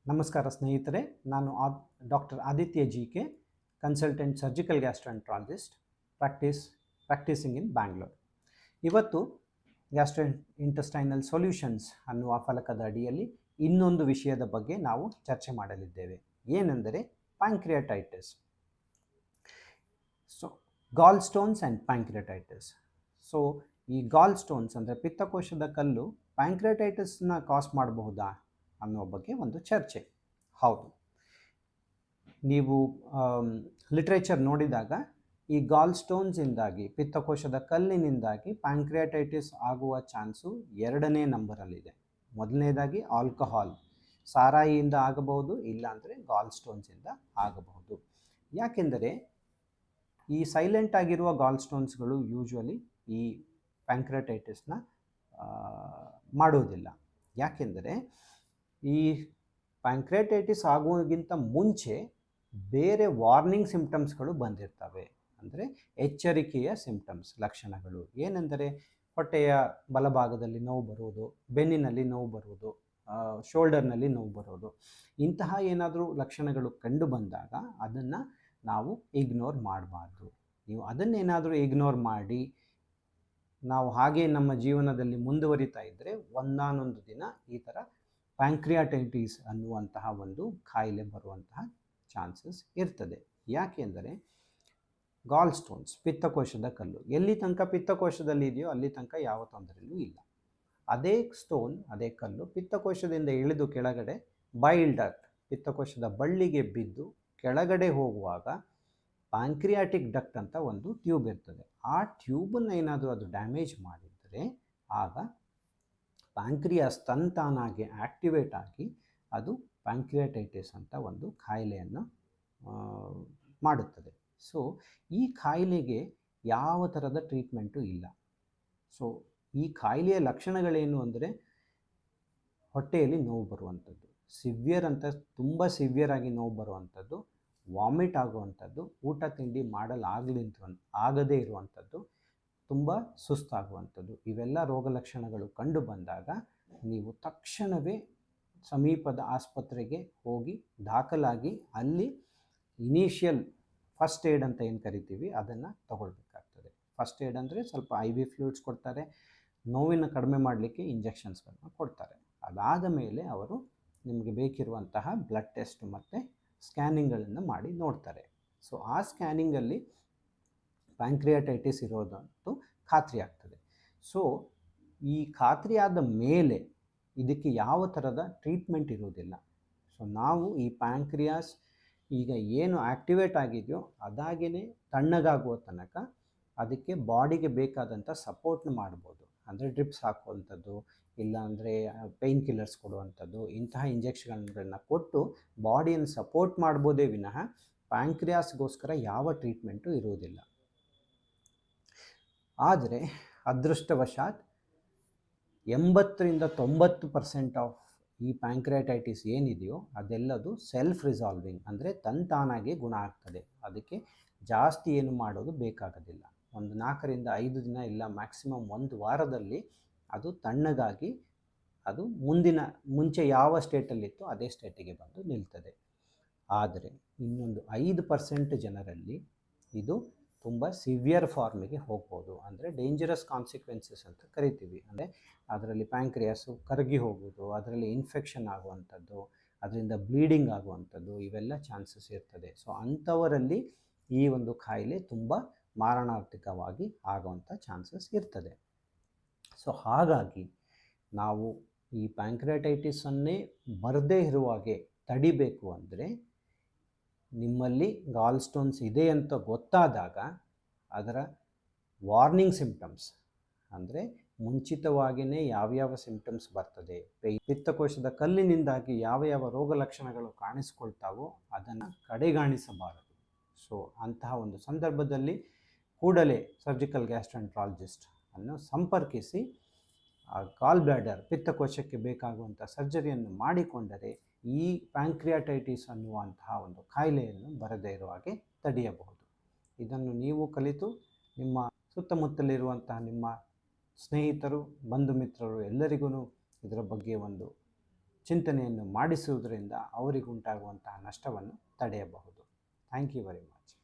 ನಮಸ್ಕಾರ ಸ್ನೇಹಿತರೆ, ನಾನು doctor Aditya G K, consultant surgical gastroenterologist, practising in Bangalore. ಇವತ್ತು ಗ್ಯಾಸ್ಟ್ರೋ ಇಂಟೆಸ್ಟೈನಲ್ ಸೊಲ್ಯೂಷನ್ಸ್ ಅನ್ನುವ ಫಲಕದ ಅಡಿಯಲ್ಲಿ ಇನ್ನೊಂದು ವಿಷಯದ ಬಗ್ಗೆ ನಾವು ಚರ್ಚೆ ಮಾಡಲಿದ್ದೇವೆ. ಏನೆಂದರೆ pancreatitis. So goal stones and pancreatitis. So ಈ ಗಾಲ್ ಸ್ಟೋನ್ಸ್ ಅಂದರೆ ಪಿತ್ತಕೋಶದ ಕಲ್ಲು ಪ್ಯಾಂಕ್ರಿಯಾಟೈಟಿಸ್ನ ಕಾಸ್ ಮಾಡಬಹುದಾ ಅನ್ನೋ ಬಗ್ಗೆ ಒಂದು ಚರ್ಚೆ. ಹೌದು, ನೀವು ಲಿಟ್ರೇಚರ್ ನೋಡಿದಾಗ ಈ ಗಾಲ್ ಸ್ಟೋನ್ಸಿಂದಾಗಿ, ಪಿತ್ತಕೋಶದ ಕಲ್ಲಿನಿಂದಾಗಿ ಪ್ಯಾಂಕ್ರಿಯಾಟೈಟಿಸ್ ಆಗುವ ಚಾನ್ಸು 2ನೇ ನಂಬರಲ್ಲಿದೆ. ಮೊದಲನೇದಾಗಿ ಆಲ್ಕಹಾಲ್, ಸಾರಾಯಿಯಿಂದ ಆಗಬಹುದು, ಇಲ್ಲಾಂದರೆ ಗಾಲ್ ಸ್ಟೋನ್ಸಿಂದ ಆಗಬಹುದು. ಯಾಕೆಂದರೆ ಈ ಸೈಲೆಂಟ್ ಆಗಿರುವ ಗಾಲ್ ಸ್ಟೋನ್ಸ್ಗಳು ಯೂಶ್ವಲಿ ಈ ಪ್ಯಾಂಕ್ರಿಯಾಟೈಟಿಸ್ನ ಮಾಡೋದಿಲ್ಲ. ಯಾಕೆಂದರೆ ಈ ಪ್ಯಾಂಕ್ರಿಯಾಟೈಟಿಸ್ ಆಗುವುದಕ್ಕಿಂತ ಮುಂಚೆ ಬೇರೆ ವಾರ್ನಿಂಗ್ ಸಿಂಪ್ಟಮ್ಸ್ಗಳು ಬಂದಿರ್ತವೆ. ಅಂದರೆ ಎಚ್ಚರಿಕೆಯ ಸಿಂಪ್ಟಮ್ಸ್, ಲಕ್ಷಣಗಳು ಏನೆಂದರೆ ಹೊಟ್ಟೆಯ ಬಲಭಾಗದಲ್ಲಿ ನೋವು ಬರುವುದು, ಬೆನ್ನಿನಲ್ಲಿ ನೋವು ಬರುವುದು, ಶೋಲ್ಡರ್ನಲ್ಲಿ ನೋವು ಬರೋದು. ಇಂತಹ ಏನಾದರೂ ಲಕ್ಷಣಗಳು ಕಂಡು ಬಂದಾಗ ಅದನ್ನು ನಾವು ಇಗ್ನೋರ್ ಮಾಡಬಾರ್ದು. ನೀವು ಅದನ್ನೇನಾದರೂ ಇಗ್ನೋರ್ ಮಾಡಿ ನಾವು ಹಾಗೆ ನಮ್ಮ ಜೀವನದಲ್ಲಿ ಮುಂದುವರಿತಾ ಇದ್ದರೆ ಒಂದಾನೊಂದು ದಿನ ಈ ಥರ ಪ್ಯಾಂಕ್ರಿಯಾಟೈಟಿಸ್ ಅನ್ನುವಂತಹ ಒಂದು ಕಾಯಿಲೆ ಬರುವಂತಹ ಚಾನ್ಸಸ್ ಇರ್ತದೆ. ಯಾಕೆಂದರೆ ಗಾಲ್ ಸ್ಟೋನ್ಸ್, ಪಿತ್ತಕೋಶದ ಕಲ್ಲು, ಎಲ್ಲಿ ತನಕ ಪಿತ್ತಕೋಶದಲ್ಲಿ ಇದೆಯೋ ಅಲ್ಲಿ ತನಕ ಯಾವ ತೊಂದರೆಯೂ ಇಲ್ಲ. ಅದೇ ಸ್ಟೋನ್, ಅದೇ ಕಲ್ಲು ಪಿತ್ತಕೋಶದಿಂದ ಇಳಿದು ಕೆಳಗಡೆ ಬೈಲ್ ಡಕ್ಟ್, ಪಿತ್ತಕೋಶದ ಬಳ್ಳಿಗೆ ಬಿದ್ದು ಕೆಳಗಡೆ ಹೋಗುವಾಗ ಪ್ಯಾಂಕ್ರಿಯಾಟಿಕ್ ಡಕ್ಟ್ ಅಂತ ಒಂದು ಟ್ಯೂಬ್ ಇರ್ತದೆ. ಆ ಟ್ಯೂಬನ್ನು ಏನಾದರೂ ಅದು ಡ್ಯಾಮೇಜ್ ಮಾಡಿದರೆ ಆಗ ಪ್ಯಾಂಕ್ರಿಯಾಸ್ ತಂತಾನಾಗಿ ಆ್ಯಕ್ಟಿವೇಟ್ ಆಗಿ ಅದು ಪ್ಯಾಂಕ್ರಿಯಾಟೈಟಿಸ್ ಅಂತ ಒಂದು ಕಾಯಿಲೆಯನ್ನು ಮಾಡುತ್ತದೆ. ಸೊ ಈ ಕಾಯಿಲೆಗೆ ಯಾವ ಥರದ ಟ್ರೀಟ್ಮೆಂಟು ಇಲ್ಲ. ಸೊ ಈ ಕಾಯಿಲೆಯ ಲಕ್ಷಣಗಳೇನು ಅಂದರೆ ಹೊಟ್ಟೆಯಲ್ಲಿ ನೋವು ಬರುವಂಥದ್ದು, ಸಿವಿಯರ್ ಅಂತ ತುಂಬ ಸಿವಿಯರ್ ಆಗಿ ನೋವು ಬರುವಂಥದ್ದು, ವಾಮಿಟ್ ಆಗುವಂಥದ್ದು, ಊಟ ತಿಂಡಿ ಆಗದೇ ಇರುವಂಥದ್ದು, ತುಂಬ ಸುಸ್ತಾಗುವಂಥದ್ದು. ಇವೆಲ್ಲ ರೋಗ ಲಕ್ಷಣಗಳು ಕಂಡು ಬಂದಾಗ ನೀವು ತಕ್ಷಣವೇ ಸಮೀಪದ ಆಸ್ಪತ್ರೆಗೆ ಹೋಗಿ ದಾಖಲಾಗಿ ಅಲ್ಲಿ ಇನಿಷಿಯಲ್ ಫಸ್ಟ್ ಏಡ್ ಅಂತ ಏನು ಕರಿತೀವಿ ಅದನ್ನು ತಗೊಳ್ಬೇಕಾಗ್ತದೆ. ಫಸ್ಟ್ ಏಡ್ ಅಂದರೆ ಸ್ವಲ್ಪ IV ಫ್ಲೂಯಿಡ್ಸ್ ಕೊಡ್ತಾರೆ, ನೋವಿನ ಕಡಿಮೆ ಮಾಡಲಿಕ್ಕೆ ಇಂಜೆಕ್ಷನ್ಸ್ಗಳನ್ನ ಕೊಡ್ತಾರೆ. ಅದಾದ ಮೇಲೆ ಅವರು ನಿಮಗೆ ಬೇಕಿರುವಂತಹ ಬ್ಲಡ್ ಟೆಸ್ಟ್ ಮತ್ತು ಸ್ಕ್ಯಾನಿಂಗ್ಗಳನ್ನು ಮಾಡಿ ನೋಡ್ತಾರೆ. ಸೊ ಆ ಸ್ಕ್ಯಾನಿಂಗಲ್ಲಿ ಪ್ಯಾಂಕ್ರಿಯಾಟೈಟಿಸ್ ಇರೋದಂತೂ ಖಾತ್ರಿ ಆಗ್ತದೆ. ಸೊ ಈ ಖಾತ್ರಿಯಾದ ಮೇಲೆ ಇದಕ್ಕೆ ಯಾವ ಥರದ ಟ್ರೀಟ್ಮೆಂಟ್ ಇರೋದಿಲ್ಲ. ಸೊ ನಾವು ಈ ಪ್ಯಾಂಕ್ರಿಯಾಸ್ ಈಗ ಏನು ಆ್ಯಕ್ಟಿವೇಟ್ ಆಗಿದೆಯೋ ಅದಾಗೇ ತಣ್ಣಗಾಗುವ ತನಕ ಅದಕ್ಕೆ ಬಾಡಿಗೆ ಬೇಕಾದಂಥ ಸಪೋರ್ಟ್ನ ಮಾಡ್ಬೋದು. ಅಂದರೆ ಡ್ರಿಪ್ಸ್ ಹಾಕುವಂಥದ್ದು, ಇಲ್ಲಾಂದರೆ ಪೇಯ್ನ್ ಕಿಲ್ಲರ್ಸ್ ಕೊಡುವಂಥದ್ದು, ಇಂತಹ ಇಂಜೆಕ್ಷನ್ಗಳನ್ನ ಕೊಟ್ಟು ಬಾಡಿಯನ್ನು ಸಪೋರ್ಟ್ ಮಾಡ್ಬೋದೇ ವಿನಃ ಪ್ಯಾಂಕ್ರಿಯಾಸ್ಗೋಸ್ಕರ ಯಾವ ಟ್ರೀಟ್ಮೆಂಟು ಇರುವುದಿಲ್ಲ. ಆದರೆ ಅದೃಷ್ಟವಶಾತ್ 80-90% ಆಫ್ ಈ ಪ್ಯಾಂಕ್ರಿಯಾಟೈಟಿಸ್ ಏನಿದೆಯೋ ಅದೆಲ್ಲದು ಸೆಲ್ಫ್ ರಿಸಾಲ್ವಿಂಗ್, ಅಂದರೆ ತಂತಾನಾಗಿ ಗುಣ ಆಗ್ತದೆ. ಅದಕ್ಕೆ ಜಾಸ್ತಿ ಏನು ಮಾಡೋದು ಬೇಕಾಗೋದಿಲ್ಲ. ಒಂದು 4-5 ದಿನ ಇಲ್ಲ ಮ್ಯಾಕ್ಸಿಮಮ್ 1 ವಾರದಲ್ಲಿ ಅದು ತಣ್ಣಗಾಗಿ ಅದು ಮುಂಚೆ ಯಾವ ಸ್ಟೇಟಲ್ಲಿತ್ತೋ ಅದೇ ಸ್ಟೇಟಿಗೆ ಬಂದು ನಿಲ್ತದೆ. ಆದರೆ ಇನ್ನೊಂದು 5% ಜನರಲ್ಲಿ ಇದು ತುಂಬ ಸಿವಿಯರ್ ಫಾರ್ಮಿಗೆ ಹೋಗ್ಬೋದು. ಅಂದರೆ ಡೇಂಜರಸ್ ಕಾನ್ಸಿಕ್ವೆನ್ಸಸ್ ಅಂತ ಕರಿತೀವಿ. ಅಂದರೆ ಅದರಲ್ಲಿ ಪ್ಯಾಂಕ್ರಿಯಾಸು ಕರಗಿ ಹೋಗೋದು, ಅದರಲ್ಲಿ ಇನ್ಫೆಕ್ಷನ್ ಆಗುವಂಥದ್ದು, ಅದರಿಂದ ಬ್ಲೀಡಿಂಗ್ ಆಗುವಂಥದ್ದು, ಇವೆಲ್ಲ ಚಾನ್ಸಸ್ ಇರ್ತದೆ. ಸೊ ಅಂಥವರಲ್ಲಿ ಈ ಒಂದು ಕಾಯಿಲೆ ತುಂಬ ಮಾರಣಾಂತಿಕವಾಗಿ ಆಗುವಂಥ ಚಾನ್ಸಸ್ ಇರ್ತದೆ. ಸೊ ಹಾಗಾಗಿ ನಾವು ಈ ಪ್ಯಾಂಕ್ರಿಯಾಟೈಟಿಸನ್ನೇ ಬರದೇ ಇರುವಾಗೆ ತಡಿಬೇಕು ಅಂದರೆ ನಿಮ್ಮಲ್ಲಿ ಗಾಲ್ ಸ್ಟೋನ್ಸ್ ಇದೆ ಅಂತ ಗೊತ್ತಾದಾಗ ಅದರ ವಾರ್ನಿಂಗ್ ಸಿಂಪ್ಟಮ್ಸ್, ಅಂದರೆ ಮುಂಚಿತವಾಗಿಯೇ ಯಾವ್ಯಾವ ಸಿಂಪ್ಟಮ್ಸ್ ಬರ್ತದೆ, ಪಿತ್ತಕೋಶದ ಕಲ್ಲಿನಿಂದಾಗಿ ಯಾವ ರೋಗ ಲಕ್ಷಣಗಳು ಕಾಣಿಸ್ಕೊಳ್ತಾವೋ ಅದನ್ನು ಕಡೆಗಾಣಿಸಬಾರದು. ಸೊ ಅಂತಹ ಒಂದು ಸಂದರ್ಭದಲ್ಲಿ ಕೂಡಲೇ ಸರ್ಜಿಕಲ್ ಗ್ಯಾಸ್ಟ್ರೆಂಟ್ರಾಲಜಿಸ್ಟ್ ಅನ್ನು ಸಂಪರ್ಕಿಸಿ ಗಾಲ್ ಬ್ಲಾಡರ್, ಪಿತ್ತಕೋಶಕ್ಕೆ ಬೇಕಾಗುವಂಥ ಸರ್ಜರಿಯನ್ನು ಮಾಡಿಕೊಂಡರೆ ಈ ಪ್ಯಾಂಕ್ರಿಯಾಟೈಟಿಸ್ ಅನ್ನುವಂತಹ ಒಂದು ಕಾಯಿಲೆಯನ್ನು ಬರದೇ ಇರುವ ಹಾಗೆ ತಡೆಯಬಹುದು. ಇದನ್ನು ನೀವು ಕಲಿತು ನಿಮ್ಮ ಸುತ್ತಮುತ್ತಲಿರುವಂತಹ ನಿಮ್ಮ ಸ್ನೇಹಿತರು, ಬಂಧು ಮಿತ್ರರು ಎಲ್ಲರಿಗೂ ಇದರ ಬಗ್ಗೆ ಒಂದು ಚಿಂತನೆಯನ್ನು ಮಾಡಿಸುವುದರಿಂದ ಅವರಿಗುಂಟಾಗುವಂತಹ ನಷ್ಟವನ್ನು ತಡೆಯಬಹುದು. Thank you very much.